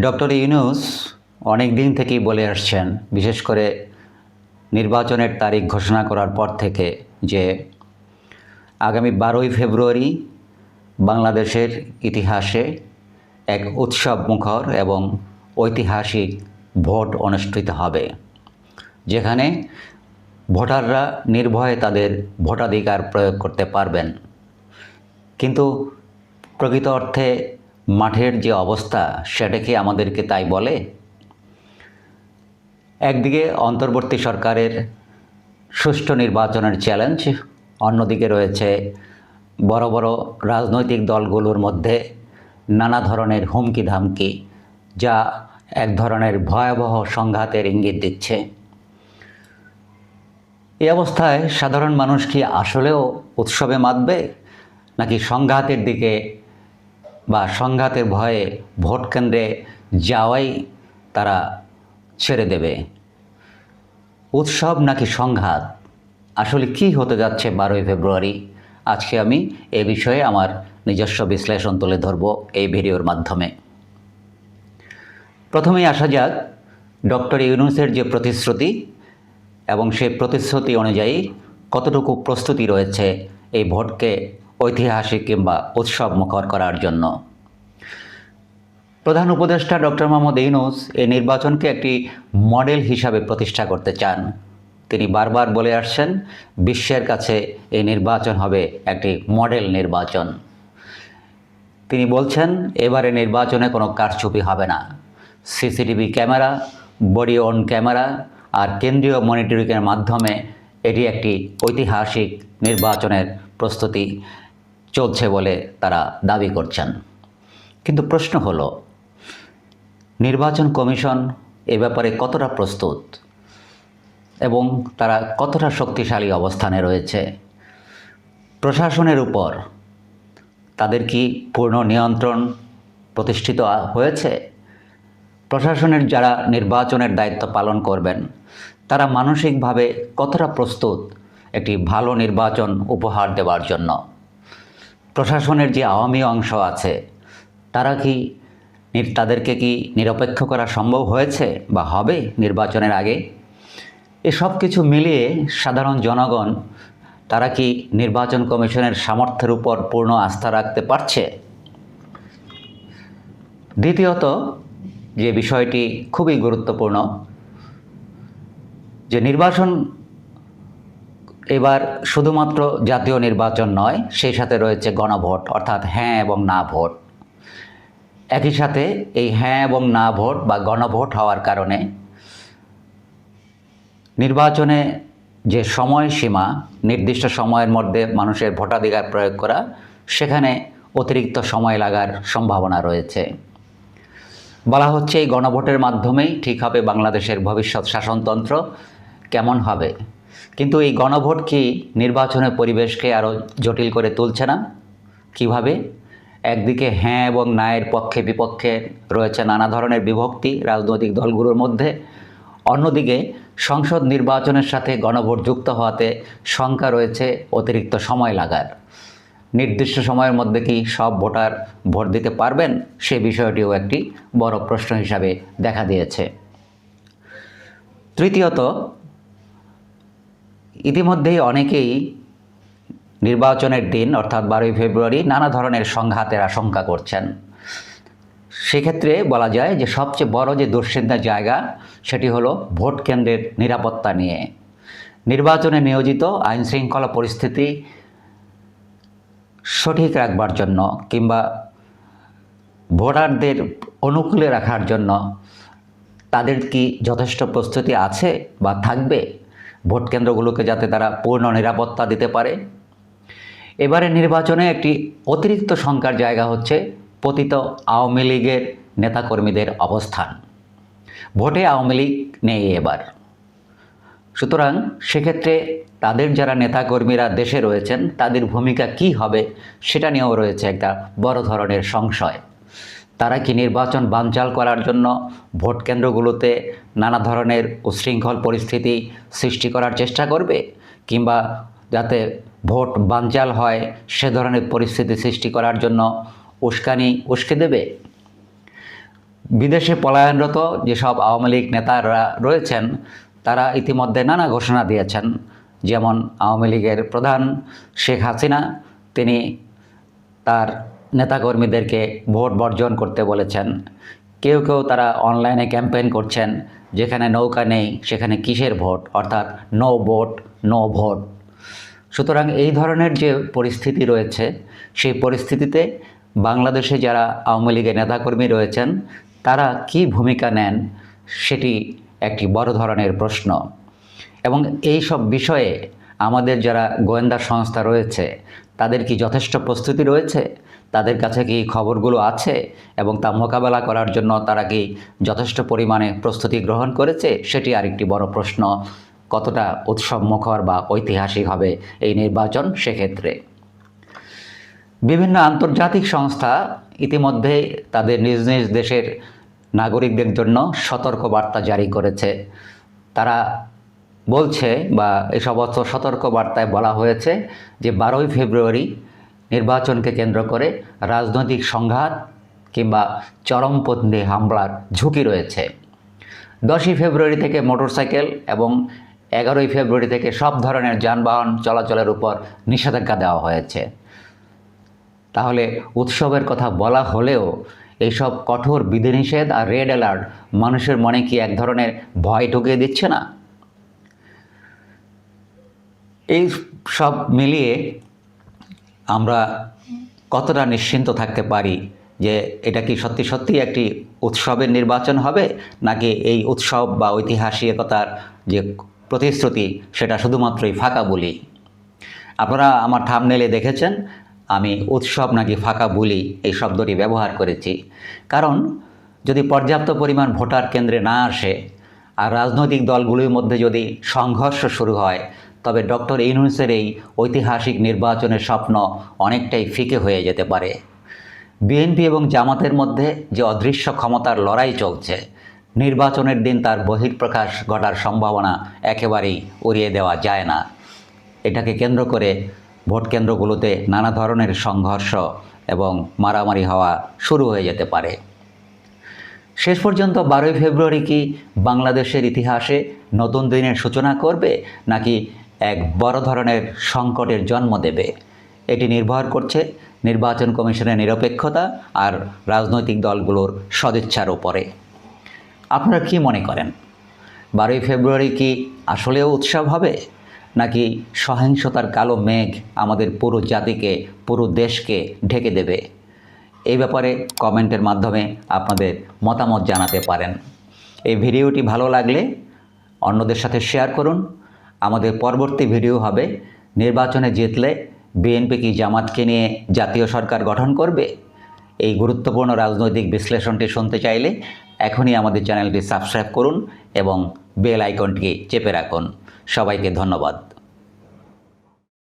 Doctor Yunus অনেক দিন থেকেই বলে আসছেন, বিশেষ করে নির্বাচনের তারিখ ঘোষণা করার পর থেকে, যে আগামী 12ই ফেব্রুয়ারি বাংলাদেশের ইতিহাসে এক উৎসবমুখর এবং ঐতিহাসিক ভোট অনুষ্ঠিত হবে, যেখানে ভোটাররা নির্ভয়ে তাদের ভোটাধিকার প্রয়োগ করতে পারবেন। কিন্তু প্রকৃত অর্থে মাঠের যে অবস্থা, সেটা কি আমাদেরকে তাই বলে? একদিকে অন্তর্বর্তী সরকারের সুষ্ঠু নির্বাচনের চ্যালেঞ্জ, অন্যদিকে রয়েছে বড় বড় রাজনৈতিক দলগুলোর মধ্যে নানা ধরনের হুমকি ধামকি, যা এক ধরনের ভয়াবহ সংঘাতের ইঙ্গিত দিচ্ছে। এই অবস্থায় সাধারণ মানুষ কি আসলেও উৎসবে মাতবে, নাকি সংঘাতের দিকে বা সংঘাতের ভয়ে ভোট কেন্দ্রে যাওয়াই তারা ছেড়ে দেবে? উৎসব নাকি সংঘাত, আসলে কি হতে যাচ্ছে 12ই ফেব্রুয়ারি? আজকে আমি এ বিষয়ে আমার নিজস্ব বিশ্লেষণ তুলে ধরব এই ভিডিওর মাধ্যমে। প্রথমেই আসা যাক ডক্টর ইউনূসের যে প্রতিশ্রুতি, এবং সেই প্রতিশ্রুতি অনুযায়ী কতটুকু প্রস্তুতি রয়েছে এই ভোটকে ঐতিহাসিক কিংবা উৎসবমুখর করার জন্য। প্রধান উপদেষ্টা ডক্টর মোহাম্মদ ইউনূস এই নির্বাচনকে একটি মডেল হিসাবে প্রতিষ্ঠা করতে চান। তিনি বারবার বলে আসছেন, বিশ্বের কাছে এই নির্বাচন হবে একটি মডেল নির্বাচন। তিনি বলছেন, এবারে নির্বাচনে কোনো কারচুপি হবে না। CCTV camera, body on camera আর কেন্দ্রীয় মনিটরিংয়ের মাধ্যমে এটি একটি ঐতিহাসিক নির্বাচনের প্রস্তুতি চলছে বলে তারা দাবি করছেন। কিন্তু প্রশ্ন হলো, নির্বাচন কমিশন এ ব্যাপারে কতটা প্রস্তুত এবং তারা কতটা শক্তিশালী অবস্থানে রয়েছে? প্রশাসনের উপর তাদের কি পূর্ণ নিয়ন্ত্রণ প্রতিষ্ঠিত হয়েছে? প্রশাসনের যারা নির্বাচনের দায়িত্ব পালন করবেন, তারা মানসিকভাবে কতটা প্রস্তুত একটি ভালো নির্বাচন উপহার দেওয়ার জন্য? প্রশাসনের যে আওয়ামী অংশ আছে, তাদেরকে কি নিরপেক্ষ করা সম্ভব হয়েছে বা হবে নির্বাচনের আগে? এসব কিছু মিলিয়ে সাধারণ জনগণ তারা কি নির্বাচন কমিশনের সামর্থ্যের উপর পূর্ণ আস্থা রাখতে পারছে? দ্বিতীয়ত যে বিষয়টি খুবই গুরুত্বপূর্ণ, যে নির্বাচন এবার শুধুমাত্র জাতীয় নির্বাচন নয়, সেই সাথে রয়েছে গণভোট, অর্থাৎ হ্যাঁ এবং না ভোট। একই সাথে এই হ্যাঁ এবং না ভোট বা গণভোট হওয়ার কারণে নির্বাচনে যে সময়সীমা, নির্দিষ্ট সময়ের মধ্যে মানুষের ভোটাধিকার প্রয়োগ করা, সেখানে অতিরিক্ত সময় লাগার সম্ভাবনা রয়েছে। বলা হচ্ছে এই গণভোটের মাধ্যমেই ঠিক হবে বাংলাদেশের ভবিষ্যৎ শাসনতন্ত্র কেমন হবে। কিন্তু এই গণভোট কি নির্বাচনের পরিবেশকে আরও জটিল করে তুলছে না? কিভাবে? একদিকে হ্যাঁ এবং নায়ের পক্ষে বিপক্ষে রয়েছে নানা ধরনের বিভক্তি রাজনৈতিক দলগুলোর মধ্যে, অন্যদিকে সংসদ নির্বাচনের সাথে গণভোট যুক্ত হওয়াতে শঙ্কা রয়েছে অতিরিক্ত সময় লাগার। নির্দিষ্ট সময়ের মধ্যে কি সব ভোটার ভোট দিতে পারবেন, সে বিষয়টিও একটি বড় প্রশ্ন হিসাবে দেখা দিয়েছে। তৃতীয়ত, ইতিমধ্যেই অনেকেই নির্বাচনের দিন অর্থাৎ 12ই ফেব্রুয়ারি নানা ধরনের সংঘাতের আশঙ্কা করছেন। সেক্ষেত্রে বলা যায় যে সবচেয়ে বড় যে দুশ্চিন্তার জায়গা, সেটি হলো ভোট কেন্দ্রের নিরাপত্তা নিয়ে। নির্বাচনে নিয়োজিত আইনশৃঙ্খলা পরিস্থিতি সঠিক রাখবার জন্য কিংবা ভোটারদের অনুকূলে রাখার জন্য তাদের কি যথেষ্ট প্রস্তুতি আছে বা থাকবে ভোট কেন্দ্রগুলোকে যাতে তারা পূর্ণ নিরাপত্তা দিতে পারে? এবারে নির্বাচনে একটি অতিরিক্ত শঙ্কার জায়গা হচ্ছে পতিত আওয়ামী লীগের নেতাকর্মীদের অবস্থান। ভোটে আওয়ামী লীগ নেই এবার, সুতরাং সেক্ষেত্রে তাদের যারা নেতাকর্মীরা দেশে রয়েছেন, তাদের ভূমিকা কি হবে সেটা নিয়েও রয়েছে একটা বড় ধরনের সংশয়। তারা কি নির্বাচন বানচাল করার জন্য ভোট কেন্দ্রগুলোতে নানা ধরনের উচ্ছৃঙ্খল পরিস্থিতি সৃষ্টি করার চেষ্টা করবে, কিংবা যাতে ভোট বানচাল হয় সে ধরনের পরিস্থিতি সৃষ্টি করার জন্য উস্কে দেবে? বিদেশে পলায়নরত যেসব আওয়ামী লীগ নেতারা রয়েছেন তারা ইতিমধ্যে নানা ঘোষণা দিয়েছেন। যেমন আওয়ামী লীগের প্রধান শেখ হাসিনা, তিনি তার নেতাকর্মীদেরকে ভোট বর্জন করতে বলেছেন। কেউ কেউ তারা অনলাইনে ক্যাম্পেইন করছেন, যেখানে নৌকা নেই সেখানে কিসের ভোট, অর্থাৎ নো ভোট নো ভোট। সুতরাং এই ধরনের যে পরিস্থিতি রয়েছে, সেই পরিস্থিতিতে বাংলাদেশে যারা আওয়ামী লীগের নেতাকর্মী রয়েছেন তারা কি ভূমিকা নেন সেটি একটি বড় ধরনের প্রশ্ন। এবং এই সব বিষয়ে আমাদের যারা গোয়েন্দা সংস্থা রয়েছে তাদের কি যথেষ্ট প্রস্তুতি রয়েছে, তাদের কাছে কি খবরগুলো আছে এবং তা মোকাবেলা করার জন্য তারা কি যথেষ্ট পরিমাণে প্রস্তুতি গ্রহণ করেছে, সেটি আরেকটি বড় প্রশ্ন। কতটা উৎসব মুখর বা ঐতিহাসিক হবে এই নির্বাচন সেক্ষেত্রে। বিভিন্ন আন্তর্জাতিক সংস্থা ইতিমধ্যে তাদের নিজ নিজ দেশের নাগরিকদের জন্য সতর্ক বার্তা জারি করেছে। তারা বলছে বা এই সমস্ত সতর্ক বার্তায় বলা হয়েছে যে 12ই ফেব্রুয়ারি নির্বাচনকে কেন্দ্র করে রাজনৈতিক সংঘাত কিংবা চরমপন্থী হামলার ঝুঁকি রয়েছে। 10ই ফেব্রুয়ারি থেকে মোটরসাইকেল এবং 11ই ফেব্রুয়ারি থেকে সব ধরনের যানবাহন চলাচলের উপর নিষেধাজ্ঞা দেওয়া হয়েছে। তাহলে উৎসবের কথা বলা হলেও এইসব কঠোর বিধিনিষেধ আর রেড অ্যালার্ট মানুষের মনে কি এক ধরনের ভয় ঢুকিয়ে দিচ্ছে না? এই সব মিলিয়ে আমরা কতটা নিশ্চিন্ত থাকতে পারি যে এটা কি সত্যি সত্যি একটি উৎসবের নির্বাচন হবে, নাকি এই উৎসব বা ঐতিহাসিকতার যে প্রতিশ্রুতি সেটা শুধুমাত্রই ফাঁকা বুলি? আপনারা আমার থাম্বনেইলে দেখেছেন আমি উৎসব নাকি ফাঁকা বুলি এই শব্দটি ব্যবহার করেছি। কারণ যদি পর্যাপ্ত পরিমাণ ভোটার কেন্দ্রে না আসে আর রাজনৈতিক দলগুলির মধ্যে যদি সংঘর্ষ শুরু হয়, তবে ডক্টর ইউনূসের এই ঐতিহাসিক নির্বাচনের স্বপ্ন অনেকটাই ফিকে হয়ে যেতে পারে। বিএনপি এবং জামাতের মধ্যে যে অদৃশ্য ক্ষমতার লড়াই চলছে, নির্বাচনের দিন তার বহিঃপ্রকাশ ঘটার সম্ভাবনা একেবারেই উড়িয়ে দেওয়া যায় না। এটাকে কেন্দ্র করে ভোট কেন্দ্রগুলোতে নানা ধরনের সংঘর্ষ এবং মারামারি হওয়া শুরু হয়ে যেতে পারে। শেষ পর্যন্ত 12ই ফেব্রুয়ারি কি বাংলাদেশের ইতিহাসে নতুন দিনের সূচনা করবে, নাকি এক বড় ধরনের সংকটের জন্ম দেবে? এটি নির্ভর করছে নির্বাচন কমিশনের নিরপেক্ষতা আর রাজনৈতিক দলগুলোর সদিচ্ছার উপরে। আপনারা কি মনে করেন, 12ই ফেব্রুয়ারি কি আসলেও উৎসব হবে, নাকি সহিংসতার কালো মেঘ আমাদের পুরো জাতিকে, পুরো দেশকে ঢেকে দেবে? এই ব্যাপারে কমেন্টের মাধ্যমে আপনাদের মতামত জানাতে পারেন। এই ভিডিওটি ভালো লাগলে অন্যদের সাথে শেয়ার করুন। আমাদের পরবর্তী ভিডিও হবে নির্বাচনে জিতলে বিএনপি কি জামাতকে নিয়ে জাতীয় সরকার গঠন করবে? এই গুরুত্বপূর্ণ রাজনৈতিক বিশ্লেষণটি শুনতে চাইলে এখনই আমাদের চ্যানেলটি সাবস্ক্রাইব করুন এবং বেল আইকনটি চেপে রাখুন। সবাইকে ধন্যবাদ।